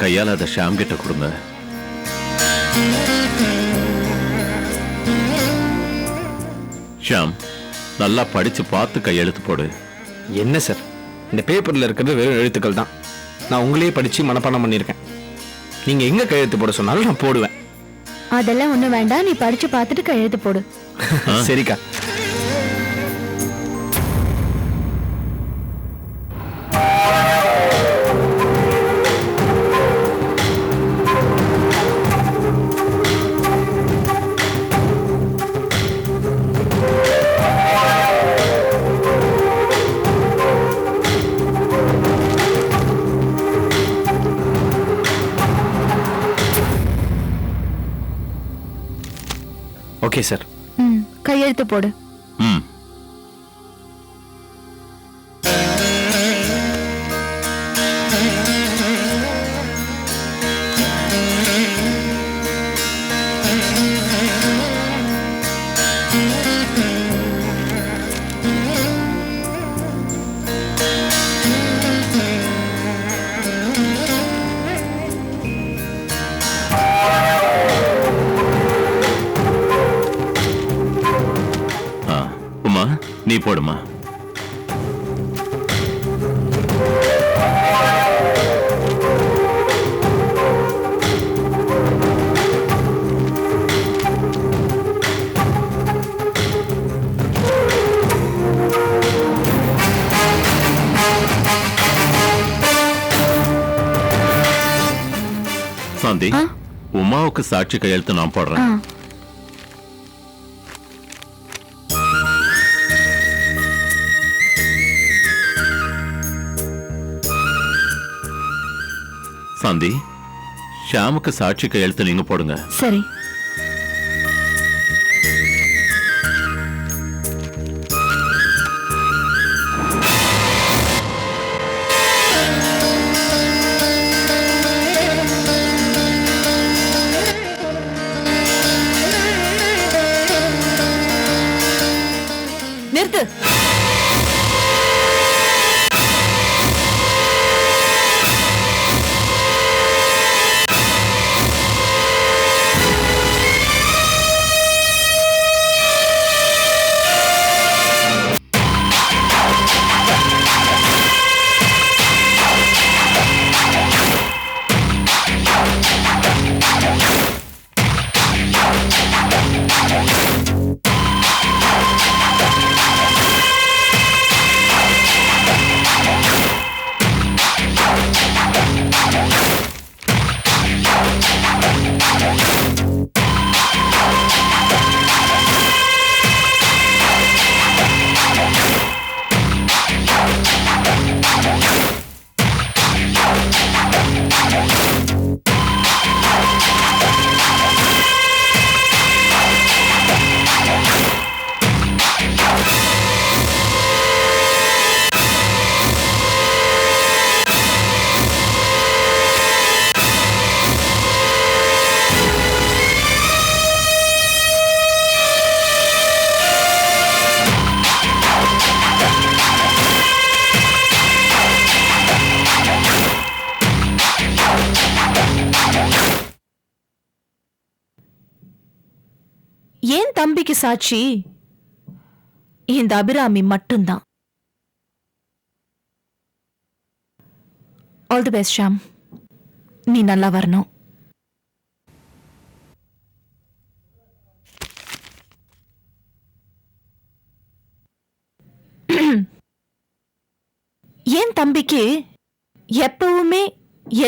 கையால் அதை ஷாம் கிட்ட கொடுங்க. ஷாம், நல்லா படிச்சு பார்த்து கையெழுத்து போடு. என்ன சார், இந்த பேப்பர்ல இருக்கிறது வெறும் எழுத்துக்கள் தான். நான் உங்களையே படிச்சு மனப்பாடம் பண்ணியிருக்கேன். நீங்க எங்க கையெழுத்து போட சொன்னாலும் நான் போடுவேன். அதெல்லாம் ஒண்ணும் வேண்டாம், நீ படிச்சு பார்த்துட்டு கையெழுத்து போடு. சரிக்கா. Okay sir. கையெழுத்து போடு. நீ போடுமா. சாந்தி, உமாவுக்கு சாட்சி கையெழுத்து நான் போடுறேன். சாந்தி, ஷாமுக்கு சாட்சி கையெழுத்து நீங்க போடுங்க. சரி. நிறுத்து. ஏன் தம்பிக்கு சாட்சி இந்த அபிராமி மட்டும்தான். ஆல் தி பெஸ்ட் ஷாம், நீ நல்லா வரணும். ஏன் தம்பிக்கு எப்பவுமே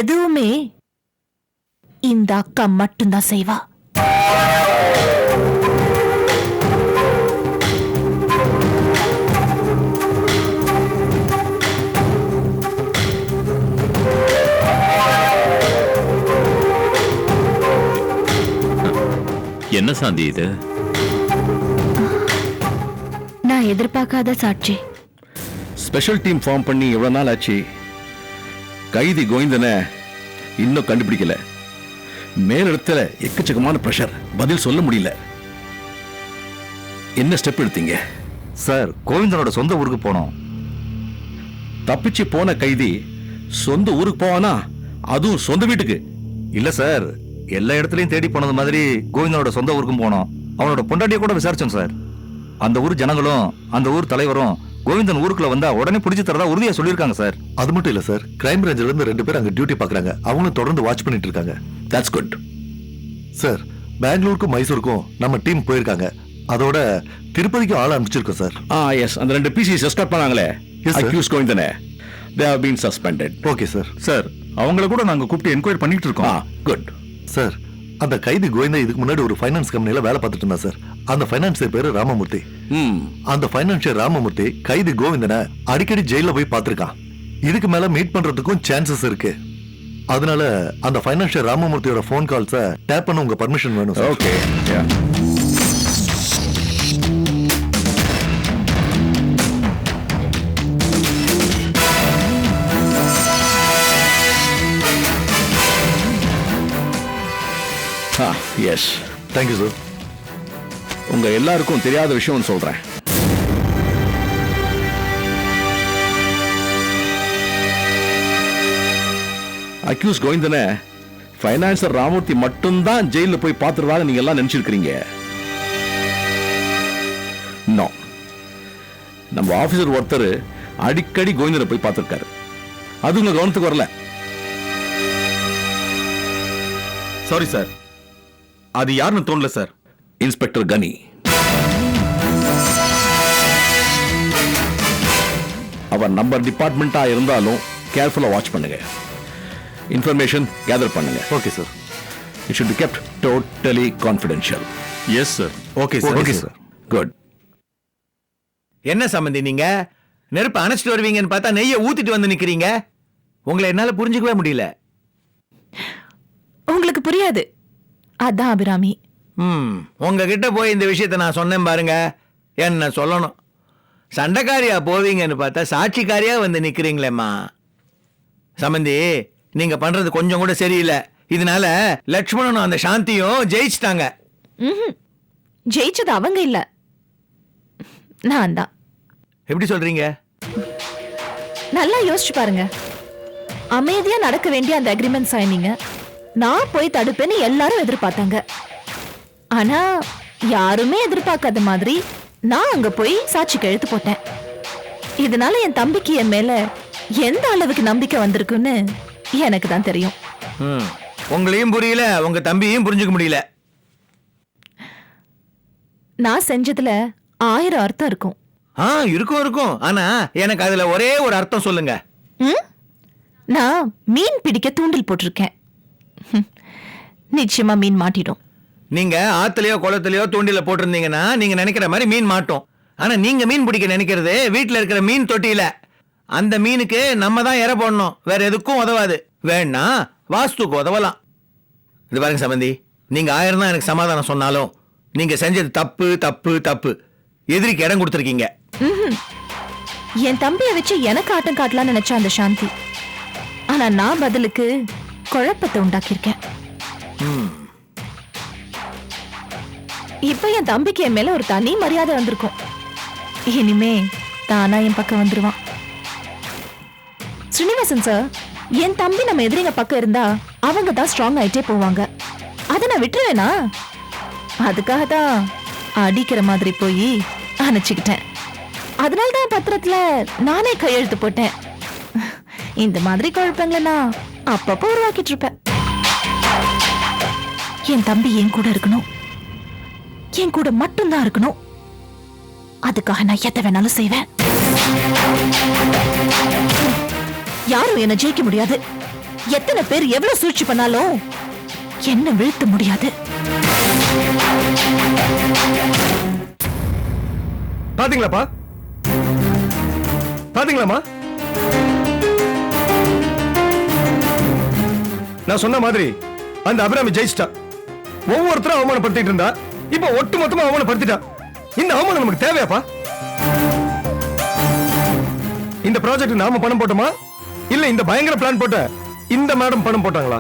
எதுவுமே இந்த அக்கா மட்டும்தான் செய்வா. என்ன சாந்தி இது? நான் எதிர்பார்க்காத சாட்சி. ஸ்பெஷல் டீம் ஃபார்ம் பண்ணி எவ்வளவு நாள் ஆச்சு? கைதி கோவிந்தனை இன்னும் கண்டுபிடிக்கல. மேலிடத்துல எக்கச்சக்கமான பிரஷர், பதில் சொல்ல முடியல. என்ன ஸ்டெப் எடுத்தீங்க? சார், கோவிந்தனோட சொந்த ஊருக்கு போனோம். தப்பிச்சு போன கைதி சொந்த ஊருக்கு போவானா? அதுவும் சொந்த வீட்டுக்கு. இல்ல சார், எல்லா இடத்துலயும் தேடி போனது மாதிரி கோவிந்தனோட சொந்த ஊருக்கும் போனோம். அவனோட பொண்டாட்டிய கூட விசாரிச்சோம் சார். அந்த ஊர் ஜனங்களும் அந்த ஊர் தலைவரும் கோவிந்தன் ஊருக்குள்ள வந்தா உடனே பிடிச்சி தரதா உறுதியா சொல்லியிருக்காங்க சார். அது மட்டும் இல்ல சார், கிரைம் பிரான்ச்ல இருந்து 2 பேர் அங்க டியூட்டி பாக்குறாங்க. அவங்களும் தொடர்ந்து வாட்ச் பண்ணிட்டு இருக்காங்க. That's good. சார், பெங்களூருக்கும் மைசூருக்கும் நம்ம டீம் போயிருக்காங்க. அதோட திருப்பதிக்கும் ஆள் அனுப்பிச்சிருக்கோம் சார். எஸ், அந்த 2 PCs எஸ்கார்ட் பண்ணாங்களே, Yes, sir. அக்யூஸ் கோவிந்தனை, they have been suspended. Okay sir. Sir, அவங்கள கூட நாங்க கூப்பிட்டு என்கொயரி பண்ணிட்டு இருக்கோம். குட். சார், அந்த கைதி கோவிந்தா இதுக்கு முன்னாடி ஒரு ஃபைனான்ஸ் கம்பெனில வேலை பார்த்துட்டு இருந்தா சார். அந்த ஃபைனான்சியர் பேரு ராமமூர்த்தி. அந்த ஃபைனான்சியர் ராமமூர்த்தி கைதி கோவிந்தனை அடிக்கடி ஜெயில போய் பார்த்திருக்கான். இதுக்கு மேல மீட் பண்றதுக்கும் சான்சஸ் இருக்கு. அதனால அந்த ஃபைனான்சியர் ராமமூர்த்தியோட ஃபோன் கால்ஸை டேப் பண்ண உங்க பர்மிஷன் வேணும் sir. Okay. Yes, thank you sir. உங்க எல்லாருக்கும் தெரியாத விஷயம் சொல்றேன். அக்யூஸ் கோவிந்தனை ஃபைனான்சர் ராமூர்த்தி மட்டும்தான் ஜெயில போய் பார்த்துருவாங்க நீங்க எல்லாம் நினைச்சிருக்கீங்க. நோ, நம்ம ஆபீசர் ஒருத்தர் அடிக்கடி கோவிந்தனை போய் பார்த்திருக்காரு. அது உங்க கவனத்துக்கு வரல. சாரி சார், அது யாருன்னு தோணல சார். இன்ஸ்பெக்டர் கனி. அவர் நம்ம டிபார்ட்மெண்டா இருந்தாலும் கேர்ஃபுல்லா வாட்ச் பண்ணுங்க. இன்ஃபர்மேஷன் கேதர் பண்ணுங்க. Okay sir. It should be kept totally confidential. Yes sir. Okay sir. Okay sir. Good. என்ன சம்பந்தி நீங்க நெருப்பு அணைச்சிட்டு வருவீங்கன்னு பார்த்தா நெய்யை ஊத்திட்டு வந்து நிக்கிறீங்க. உங்களை என்னால புரிஞ்சுக்கவே முடியல. உங்களுக்கு புரியாது, அதான் அபிராமி. உங்ககிட்ட போய் இந்த விஷயத்த நான் சொன்னேன் பாருங்க, என்ன சொல்லணும். சண்டைக்காரியா போவீங்கன்னு பார்த்தா சாட்சிக்காரியா வந்து நிக்கிறீங்களேம்மா. சம்பந்தி, நீங்க பண்றது கொஞ்சம் கூட சரியில்லை. இதனால லட்சுமணனும் அந்த சாந்தியும் ஜெயிச்சிட்டாங்க. ஜெயிச்சது அவங்க இல்ல, நான் தான். எப்படி சொல்றீங்க? நல்லா யோசிச்சு பாருங்க. அமைதியா நடக்க வேண்டிய அந்த அக்ரிமெண்ட் சைனிங்க நான் போய் தடுப்பேன்னு எல்லாரும் எதிர்பார்த்தாங்க. ஆனா யாருமே எதிர்பார்க்காத மாதிரி நான் அங்க போய் சாட்சிக்கு எழுத்து போட்டேன். இதனால என் தம்பிக்கு என் மேல எந்த அளவுக்கு நம்பிக்கை வந்திருக்குன்னு எனக்கு தான் தெரியும். உங்களையும் புரியல, உங்க தம்பியையும் புரிஞ்சுக்க முடியல. நான் செஞ்சதுல 1000 அர்த்தம் இருக்கும். இருக்கும் இருக்கும். ஆனா எனக்கு அதுல ஒரே ஒரு அர்த்தம் சொல்லுங்க. நான் மீன் பிடிக்க தூண்டில் போட்டிருக்கேன். நிச்சயமா மீன் மாட்டிடும். நீங்க ஆத்துலயோ குளத்துலயோ தூண்டில போட்டிருந்தீங்கன்னா நீங்க நினைக்கிற மாதிரி மீன் மாட்டோம். ஆனா நீங்க மீன் பிடிக்க நினைக்கிறது வீட்டுல இருக்கிற மீன் தொட்டியில. அந்த மீனுக்கு நம்ம தான் இற போடணும், வேற எதுக்கும் உதவாது. வேணா வாஸ்துக்கு உதவலாம். இது பாருங்க சம்பந்தி, நீங்க 1000 தான் எனக்கு சமாதானம் சொன்னாலும் நீங்க செஞ்சது தப்பு தப்பு தப்பு. எதிரிக்கு இடம் கொடுத்துருக்கீங்க. என் தம்பியை வச்சு எனக்கு ஆட்டம் காட்டலாம்னு நினைச்ச அந்த சாந்தி, ஆனா நான் பதிலுக்கு குழப்பத்தை உண்டாக்கியிருக்கேன். இப்ப என் தம்பிக்கு என் மேல ஒரு தனி மரியாதை வந்திருக்கும். இனிமே தானா என் பக்கம் வந்துருவான். ஸ்ரீனிவாசன் சார், என் தம்பி நம்ம எதிரிங்க பக்கம் இருந்தா அவங்க தான் ஸ்ட்ராங் ஆயிட்டே போவாங்க. அதை நான் விட்டுருவேனா? அதுக்காக தான் அடிக்கிற மாதிரி போய் அணைச்சுக்கிட்டேன். அதனால்தான் பத்திரத்துல நானே கையெழுத்து போட்டேன். இந்த மாதிரி குழப்பங்களை நான் அப்பப்போ உருவாக்கிட்டு இருப்பேன். என் தம்பி என் கூட இருக்கணும், என் கூட மட்டும்தான் இருக்கணும். அதுக்காக நான் எதை வேணாலும் செய்வேன். யாரும் என்ன ஜெயிக்க முடியாது. எத்தனை பேர் எவ்வளவு சூழ்ச்சி பண்ணாலும் என்ன வீழ்த்த முடியாது. பாத்தீங்களாப்பா? பாத்தீங்களாமா? நான் சொன்ன மாதிரி அந்த அபிராமி ஜெயிச்சிட்டா. ஒவ்வொருத்தரும் அவமானப்படுத்திட்டு இருந்தா, இப்ப ஒட்டு மொத்தமா அவமானப்படுத்திட்டா. இந்த அவமானம் நமக்கு தேவையாப்பா? இந்த ப்ராஜெக்ட் நாம பணம் போட்டோமா, இல்ல இந்த பயங்கர பிளான் போட்ட இந்த மேடம் பணம் போட்டாங்களா?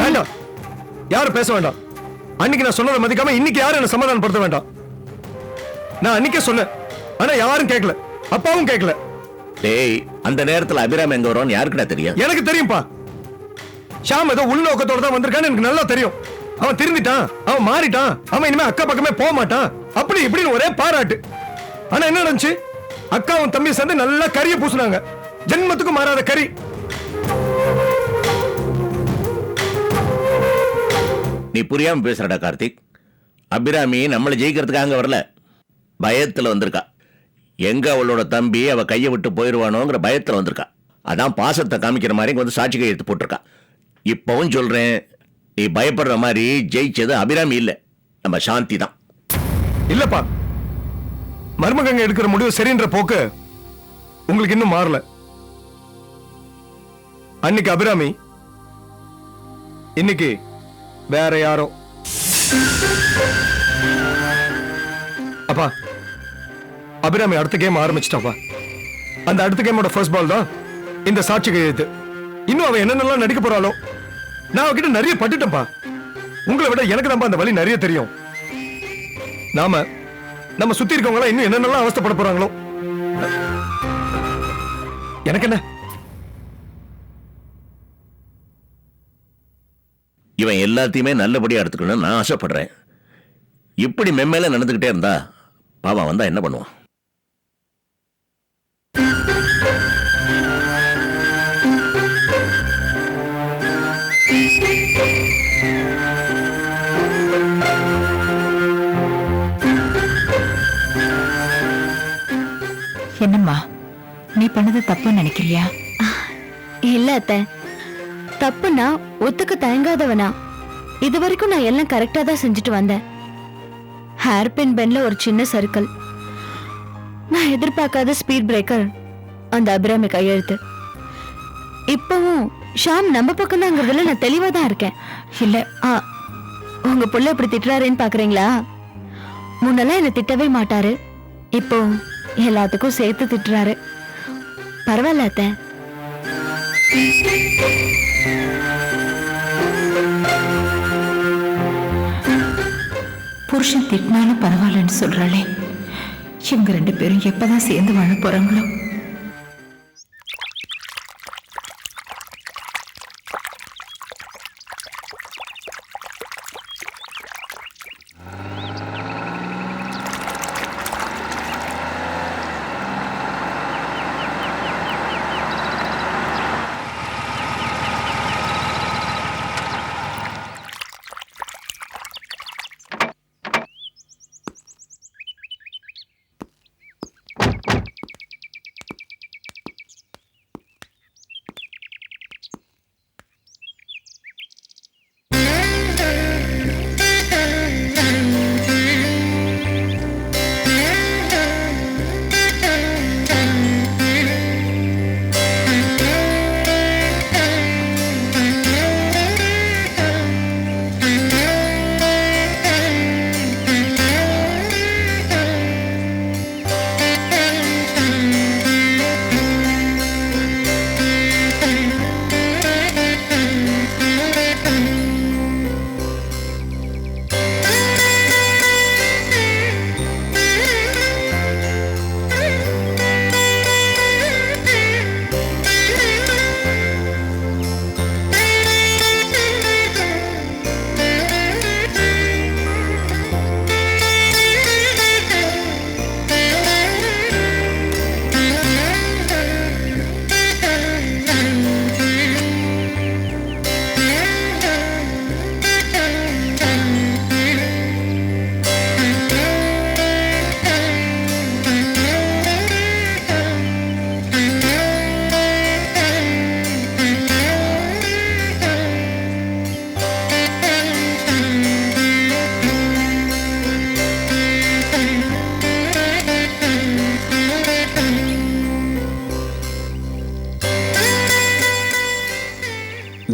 வேண்டாம், யாரும் பேச வேண்டாம். அன்னைக்கு நான் சொன்னதை மதிக்காம இன்னைக்கு யாரும் என்ன சமாதானப்படுத்த வேண்டாம். நான் அன்னைக்கே சொன்னேன், ஆனா யாரும் கேட்கல, அப்பாவும் கேட்கல. டேய், அந்த நேரத்துல அபிராமி எங்க வரும்னு யாருக்குடா தெரியும்? எனக்கு தெரியும்பா. ஷாம் ஏதோ உள்நோக்கத்தோட தான் வந்திருக்கான்னு எனக்கு நல்லா தெரியும். அவன் திருந்திட்டான், அவன் மாறிட்டான், அவன் இனிமே அக்கா பக்கமே போக மாட்டான், அப்படி இப்படின்னு ஒரே பாராட்டு. ஆனா என்ன நடந்துச்சு? அக்காவும் தம்பி சேர்ந்து நல்லா கறியை பூசினாங்க. ஜென்மத்துக்கு மாறாத கறி. நீ புரியாம பேசுறடா கார்த்திக். அபிராமி நம்மளை ஜெயிக்கிறதுக்கு அங்க வரல, பயத்துல வந்திருக்கா. எங்க அவளோட தம்பி அவ கையை விட்டு போயிருவானோங்கிற பயத்துல வந்திருக்கா. அதான் பாசத்தை காமிக்கிற மாதிரி இங்க வந்து சாட்சி கையெழுத்து போட்டிருக்கா. இப்பவும் சொல்றேன், நீ பயப்படுற மாதிரி ஜெயிச்சது அபிராமி இல்ல, நம்ம சாந்தி தான். இல்லப்பா, மருமகங்க எடுக்கிற முடிவு சரின்ற போக்கு உங்களுக்கு இன்னும் மாறல. அன்னைக்கு அபிராமி, இன்னைக்கு வேற யாரோ. அப்பா, அபிராமி அடுத்த கேம் ஆரம்பிச்சிட்டாப்பா. அந்த அடுத்த கேமோட ஃபர்ஸ்ட் பால் தான் இந்த சாட்சி கையெழுத்து. இன்னும் அவன் என்னென்னலாம் நடிக்க போறாளோ. நான் அவகிட்ட நிறைய பட்டுட்டேன்ப்பா. உங்களை விட எனக்கு தான் அந்த வழி நிறைய தெரியும். நம்ம சுத்தி இருக்கவங்க இன்னும் என்னென்னலாம் அவஸ்தைப்பட போறாங்களோ. எனக்கு என்ன, இவன் எல்லாத்தையுமே நல்லபடியா எடுத்துக்கணும்னு நான் ஆசைப்படுறேன். இப்படி மெம்மேல நடந்துகிட்டே இருந்தா பாவம் வந்தா என்ன பண்ணுவான்? என்னம்மா, நீ பண்ணது தப்பு நினைக்கிறியா? இல்ல அத்தை, தப்புனா ஒத்துக்க தயங்காதவனா. இது வரைக்கும் நான் எல்லாம் கரெக்டா தான் செஞ்சுட்டு வந்தேன். ஹேர் பின் பென்ல ஒரு சின்ன சர்க்கிள், நான் எதிர்பார்க்காத ஸ்பீட் பிரேக்கர், அந்த அபிராமி கையெழுத்து. இப்பவும் ஷாம் நம்ம பக்கம் தாங்கிறதுல நான் தெளிவா தான் இருக்கேன். இல்ல, உங்க புள்ள இப்படி திட்டுறாருன்னு பாக்குறீங்களா? முன்னெல்லாம் என்ன திட்டவே மாட்டாரு, இப்போ எல்லாத்துக்கும் சேர்த்து திட்டுறாரு. பரவாயில்ல அத்தை. புருஷன் திட்டினாலும் பரவாயில்லன்னு சொல்றாளே, இவங்க 2 பேரும் எப்பதான் சேர்ந்து வாழ போறாங்களோ?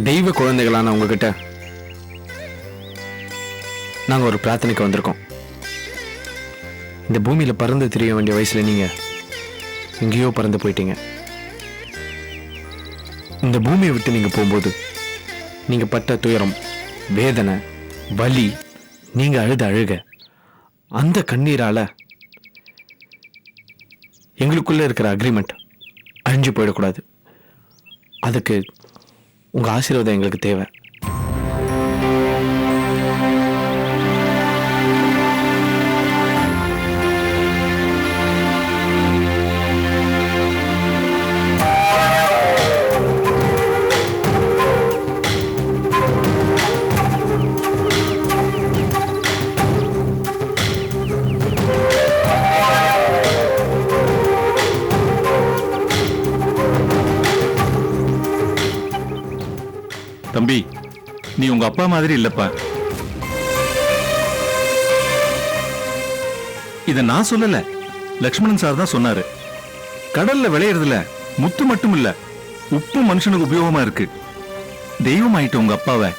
தெய்வ குழந்தைகளான உங்ககிட்ட நாங்க ஒரு பிரார்த்தனைக்கு வந்திருக்கோம். இந்த பூமியில பறந்து திரிய வேண்டிய வயசுல நீங்க எங்கேயோ பறந்து போயிட்டீங்க. இந்த பூமியை விட்டு நீங்க போகும்போது நீங்க பட்ட துயரம், வேதனை, வலி, நீங்க அழுக அந்த கண்ணீரால எங்களுக்குள்ள இருக்கிற அக்ரிமெண்ட் அழிஞ்சு போயிடக்கூடாது. அதுக்கு உங்கள் ஆசீர்வாதம் எங்களுக்கு தேவை. தம்பி, நீ உங்க அப்பா மாதிரி இல்லப்பா. இத நான் சொல்லல, லக்ஷ்மணன் சார் தான் சொன்னாரு. கடல்ல விளையறதுல முத்து மட்டும் இல்ல, உப்பு மனுஷனுக்கு உபயோகமா இருக்கு. தெய்வம் ஆயிட்ட உங்க அப்பாவை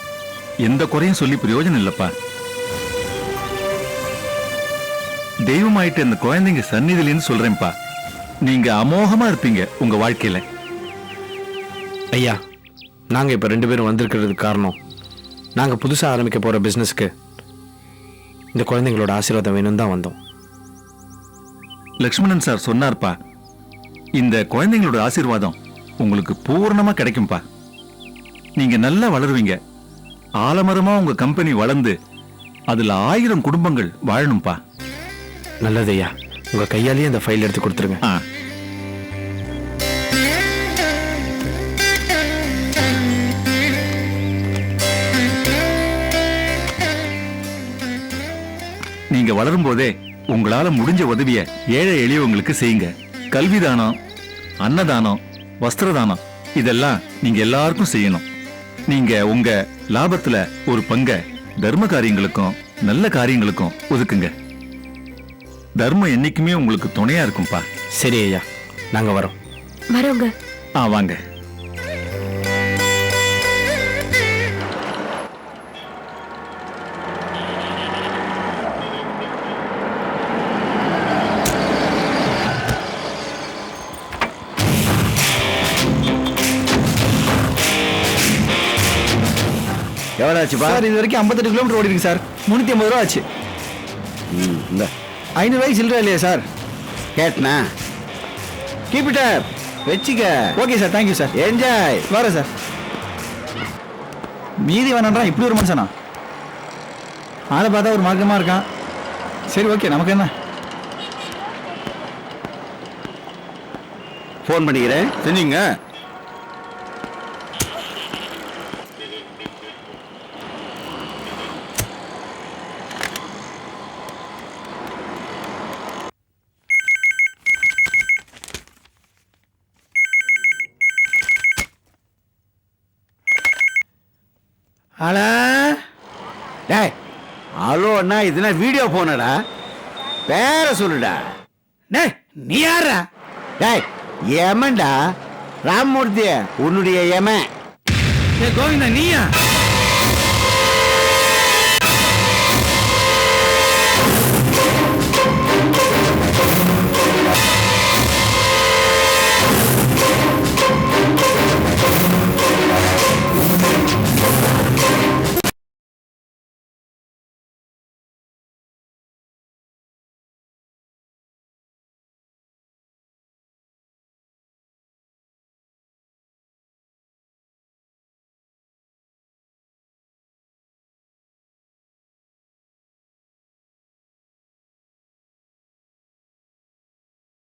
எந்த குறையும் சொல்லி பிரயோஜனம் இல்லப்பா. தெய்வம் ஆயிட்ட இந்த குழந்தைங்க சந்நிதியிலேன்னு சொல்றேன்ப்பா. நீங்க அமோகமா இருப்பீங்க உங்க வாழ்க்கையில. ஐயா, நாங்கள் இப்போ 2 பேரும் வந்திருக்கிறதுக்கு காரணம், நாங்கள் புதுசாக ஆரம்பிக்க போகிற பிஸ்னஸ்க்கு இந்த குழந்தைங்களோட ஆசீர்வாதம் வேணும்னு தான் வந்தோம். லக்ஷ்மணன் சார் சொன்னார்ப்பா, இந்த குழந்தைங்களோட ஆசீர்வாதம் உங்களுக்கு பூர்ணமா கிடைக்கும்பா. நீங்க நல்லா வளருவீங்க. ஆலமரமா உங்க கம்பெனி வளர்ந்து அதுல 1000 குடும்பங்கள் வாழணும்பா. நல்லது ஐயா, உங்கள் கையாலேயே அந்த ஃபைல் எடுத்து கொடுத்துருங்க. நீங்க வளரும் போதே உங்களால முடிஞ்ச உதவிய ஏழை எளியவங்களுக்கு செய்யுங்க. கல்வி தானம், அன்னதானம், வஸ்திரதானம் இதெல்லாம் நீங்க எல்லாருக்கும் செய்யணும். நீங்க உங்க லாபத்துல ஒரு பங்கை தர்ம காரியங்களுக்கும் நல்ல காரியங்களுக்கும் ஒதுக்குங்க. தர்மம் என்னைக்குமே உங்களுக்கு துணையா இருக்கும்பா. சரி ஐயா, நாங்கள் வரோம். வரோங்க. வாங்க. எவ்வளோ ஆச்சுப்பா? சார், இது வரைக்கும் 58 கிலோமீட்டர் ஓடி இருக்கு சார். 350 ரூபா ஆச்சு. இந்த 500 ரூபாய்க்கு சில்லற இல்லையா சார்? கேட்டனா கீப் இட் அப், வெச்சிக்க. Okay sir, thank you sir. Enjoy. வரேன் சார். மீதி வேணான்றா இப்படி ஒரு மனுஷனா? ஆளை பார்த்தா ஒரு மார்க்கமாக இருக்கான். சரி, ஓகே, நமக்கு என்ன. ஃபோன் பண்ணிக்கிறேன். செஞ்சீங்க. ஹலோ. டேய், ஹலோ அண்ணா, இதுனா வீடியோ போனடா. பேர சொல்லுடா. டேய், நீ யாரா? டேய், யமன்டா. ராமமூர்த்தி, உன்னுடைய யமன். கோவிந்தா, நீயா?